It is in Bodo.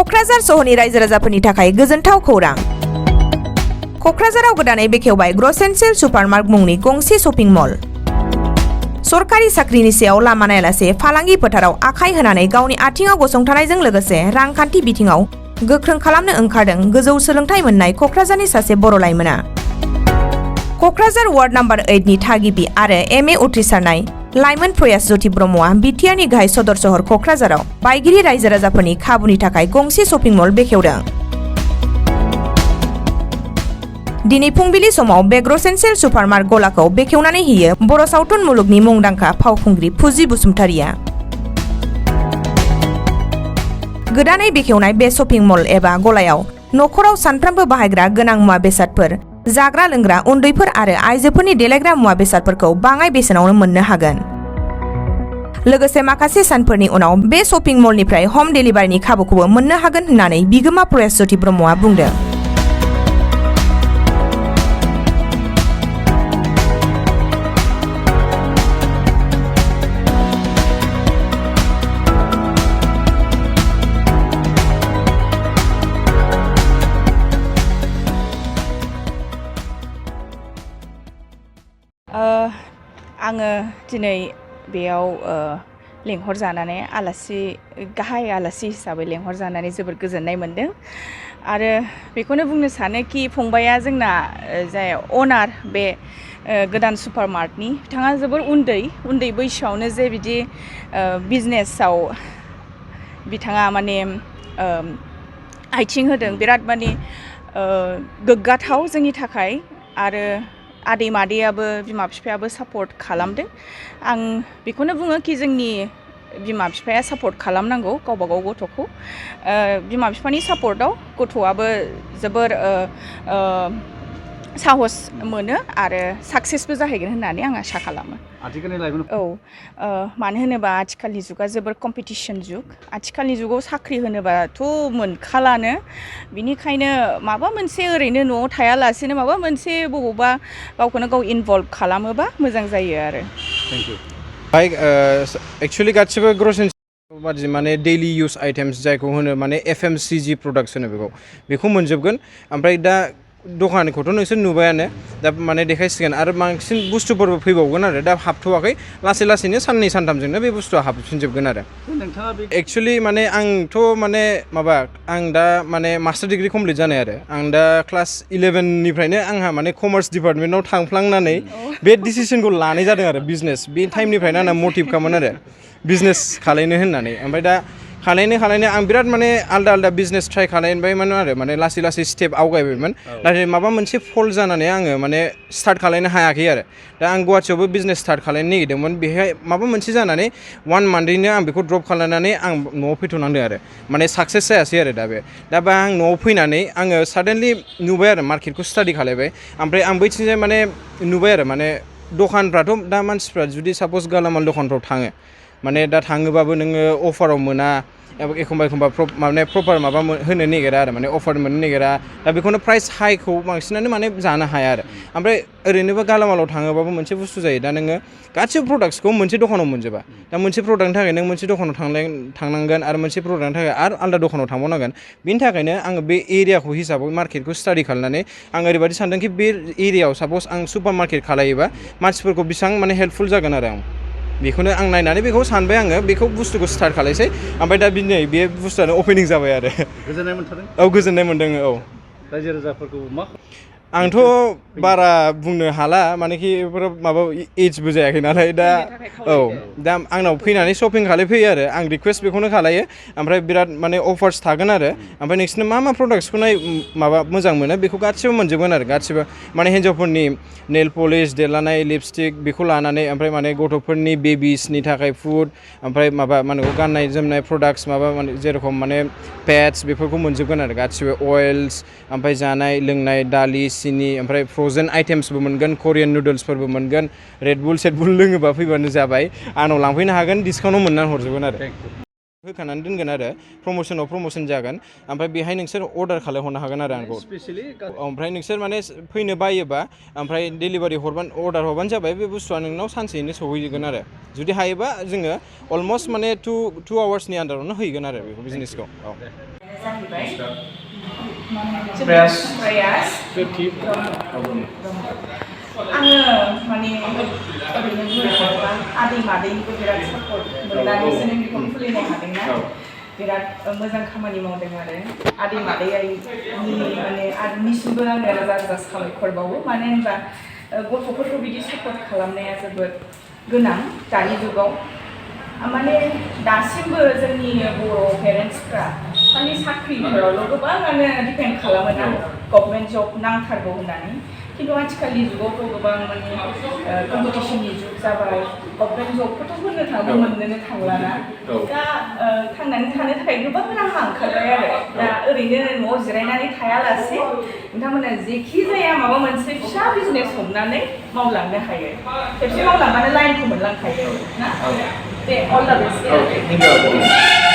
क'क्राझार सहरनि रायजो राजाफोरनि थाखाय गोजोनथाव खौरां। क'क्राझाराव गोदानै बेखेवबाय ग्र'सेन्सियेल सुपारमार्ट मुंनि गंसे शपिं मल। सरकारि साख्रिनि सायाव लामा नायालासे फालांगि फोथाराव आखाइ होनानै गावनि आथिङाव गसंथानायजों लोगोसे रांखान्थि बिथिङाव गोख्रों खालामनो ओंखारदों गोजौ सोलोंथाइ मोननाय क'क्राझारनि सासे बर' लाइमोना। क'क्राझार वार्ड नम्बर 8 नि थागिबि आरो एम.ए. उथ्रिसारनाय लाइमोन प्रयास ज्योति ब्रह्मआ बिटिआरनि गाहाय सदर सहर क'क्राझाराव बायगिरि रायजो राजाफोरनि खाबुनि थाखाय गंसे शपिं मल बेखेवदों। दिनै फुंबिलि समाव बे ग्र'सेन्सियेल सुपारमार्ट गलाखौ बेखेवनानै होयो बर' सावथुन मुलुगनि मुंदांखा फावखुंग्रि फुजि बसुमतारिया। गोदानै बेखेवनाय बे शपिं मल एबा गलायाव न'खराव सानफ्रोमबो बाहायग्रा गोनां मुवा बेसादफोर, जाग्रा लोंग्रा, उन्दैफोर आरो आइजोफोरनि देलायग्रा मुवा बेसादफोरखौ बाङाय बेसेनावनो मोननो हागोन। लोगोसे माखासे सानफोरनि उनाव बे शपिं मलनिफ्राय हम डेलिभारिनि खाबुखौबो मोननो हागोन होननानै बिगोमा प्रयास ज्योति ब्रह्मआ बुंदों। आङो दिनै बेयाव लेंहरजानानै गाहाय आलासि हिसाबै लेंहरजानानै जोबोद गोजोननाय मोनदों आरो बेखौनो बुंनो सानो कि फंबाया जोंना जाय अनार बे गोदान सुपारमार्टनि बिथाङा जोबोर उन्दै बैसोआवनो जे बिदि बिजनेसाव बिथाङा माने आथिं होदों, बिराद माने गोग्गाथाव जोंनि थाखाय आरो आदै मादैयाबो बिमा बिफायाबो सापर्ट खालामदों। आं बेखौनो बुङो कि जोंनि बिमा बिफाया सापर्ट खालामनांगौ गावबा गाव गथ'खौ। बिमा बिफानि सापर्टआव गथ'आबो जोबोर साहस मोनो आरो साक्सेसबो जाहैगोन होननानै आं आसा खालामो। आथिखालनि लाइमोन मानो होनोबा आथिखालनि जुगा जोबोर कम्पिटिसन जुग। आथिखालनि जुगाव साख्रि होनोबाथ' मोनखालानो, बिनिखायनो माबा मोनसे ओरैनो न'आव थायालासेनो माबा मोनसे बबावबा गावखौनो गाव इनभल्भ खालामोबा मोजां जायो आरो। Thank you. एक्चुअली गासिबो ग्र'सेन्सियेल बादि माने डेइलि इउज आइटेम्स जायखौ होनो माने FMCG प्रडाक्ट्स होनो बेखौ मोनजोबगोन। ओमफ्राय दा दखानखौथ' नोंसोर नुबायानो, दा माने देखायसिगोन आरो बांसिन बुस्थुफोरबो फैबावगोन आरो दा हाबथ'वाखै, लासैनो साननै सानथामजोंनो बे बुस्थुआ हाबफिनजोबगोन आरो। एक्चुअली माने आंथ' माने आं दा माने मास्टार डिग्री कमप्लिट जानाय आरो आं दा क्लास 11निफ्रायनो आंहा माने कमार्स डिपार्टमेन्टआव थांफ्लांनानै बे डिसिसनखौ लानाय जादों आरो बिजनेस। बे टाइमनिफ्रायनो आंना मटिभखामोन आरो बिजनेस खालायनो होननानै। ओमफ्राय दा खालायनो आं बिराद माने आलदा बिजनेस ट्राइ खालायबायमोन आरो माने लासै स्टेप आवगायबायमोन। नाथाय माबा मोनसे फल जानानै आङो माने स्टार्ट खालायनो हायाखै आरो दा आं गुवाहाटियावबो बिजनेस स्टार्ट खालायनो नागिरदोंमोन। बेहाय माबा मोनसे जानानै 1 मान्थैनो आं बेखौ ड्रप खालायनानै आं न'आव फैथ'नांदों आरो माने साक्सेस जायासै आरो दा आं न'आव फैनानै आङो साडेनलि नुबाय आरो मार्केटखौ स्टाडि खालायबाय। ओमफ्राय आं बैथिंजाय माने नुबाय आरो माने दखानफ्राथ' दा मानसिफ्रा जुदि साप'ज गालामाल दखानफ्राव थाङो, माने दा थाङोबाबो नोङो अफाराव मोना, एखमबा माने प्रपार माबा होनो नागिरा आरो माने अफार मोननो नागिरा। दा बेखौनो प्राइस हाइखौ बांसिनानो माने जानो हाया आरो। ओमफ्राय ओरैनोबो गालामालाव थाङोबाबो मोनसे बुस्थु जायो, दा नोङो गासिबो प्रडाक्ट्सखौ मोनसे दखानाव मोनजोबा। दा मोनसे प्रडाक्टनि थाखाय नों मोनसे दखानाव थांनांगोन आरो मोनसे प्रडाक्टनि थाखाय आरो आलदा दखानाव थांबावनांगोन। बिनि थाखायनो आङो बे एरियाखौ हिसाबै मार्केटखौ स्टाडि खालामनानै आं ओरैबायदि सानदोंखि बे एरियायाव साप'ज आं सुपार मार्केट खालायोबा मानसिफोरखौ बेसेबां माने हेल्पफुल जागोन आरो आं बेखौनो आं नायनानै बेखौ सानबाय, आङो बेखौ बुस्थुखौ स्टार्ट खालायसै। ओमफ्राय दा दिनै बे बुस्थुआनो अपेनिं जाबाय आरो। गोजोननाय मोनथारदों? औ, गोजोननाय मोनदों। औ, रायजो राजाफोरखौ मा आंथ' बारा बुंनो हाला मानेखि बेफोर माबा एजबो जायाखै नालाय दा दा आंनाव फैनानै शपिं खालायफैयो आरो आं रिक्वेस्ट बेखौनो खालायो ओमफ्राय बिराद माने अफार्स थागोन आरो ओमफ्राय नोंसिनो मा प्रडाक्ट्सखौ माबा मोजां मोनो बेखौ गासिबो मोनजोबगोन आरो गासिबो माने हिन्जावफोरनि नेल पलिश देलानाय लिपस्टिक बेखौ लानानै ओमफ्राय माने गथ'फोरनि बेबिसनि थाखाय फुड ओमफ्राय माबा माने गाननाय जोमनाय प्रडाक्ट्स माबा माने जेरखम माने पेड्स बेफोरखौ मोनजोबगोन आरो गासिबो अइल्स ओमफ्राय जानाय लोंनाय दालि सिनि ओमफ्राय फ्र'जेन आइटेम्सबो मोनगोन करियान नुडल्सफोरबो मोनगोन रेडबुल सेडबुल लोङोबा फैबानो जाबाय आंनाव लांफैनो हागोन डिसकाउन्टआव मोननानै हरजोबगोन आरो होखानानै दोनगोन आरो प्रमोसनाव प्रमोसन जागोन ओमफ्राय बेहाय नोंसोर अर्डार खालायहरनो हागोन आरो आंखौ ओमफ्राय नोंसोर माने फैनो बायोबा ओमफ्राय डेलिभारि अर्डार हरबानो जाबाय बे बुस्थुआ नोंनाव सानसेयैनो सहैगोन आरो जुदि हायोबा जोङो अलमस्ट माने टु आवार्सनि आन्दारावनो हैगोन आरो बेखौ बिजनेसखौ जाहैबाय प्रयास प्रयास आङो माने ओरैनो बुंनो थाङोबा आदै मादैनिबो बिराद सापर्ट मोननानैसो नों बेखौ खुलिनो हादोंना बिराद मोजां खामानि मावदों आरो आदै मादैनि माने आदैनिसिमबो आङो रोजा रोजा साबायखर बावो मानो होनबा गथ'फोरखौ बिदि सापर्ट खालामनाया जोबोद गोनां दानि जुगाव माने दासिमबो जोंनि बर' पेरेन्टसफ्रा खालि साख्रिफोरावल' गोबाङानो डिपेन्ड खालामो ना गभर्नमेन्ट जब नांथारगौ होननानै खिन्थु आथिखालनि जुगावथ' गोबां माने कम्पिटिसननि जुग जाबाय गभर्नमेन्ट जबखौथ' होनो थाङो मोननोनो थांलाना दा थांनानै थानो थाखाय गोबां राहा ओंखारबाय आरो दा ओरैनो न'आव जिरायनानै थायालासे नोंथांमोना जेखि जाया माबा मोनसे फिसा बिजनेस हमनानै मावलांनो हायो खेबसे मावलांबानो लाइनखौ मोनलांखायो ना दे अल दा बेस्ट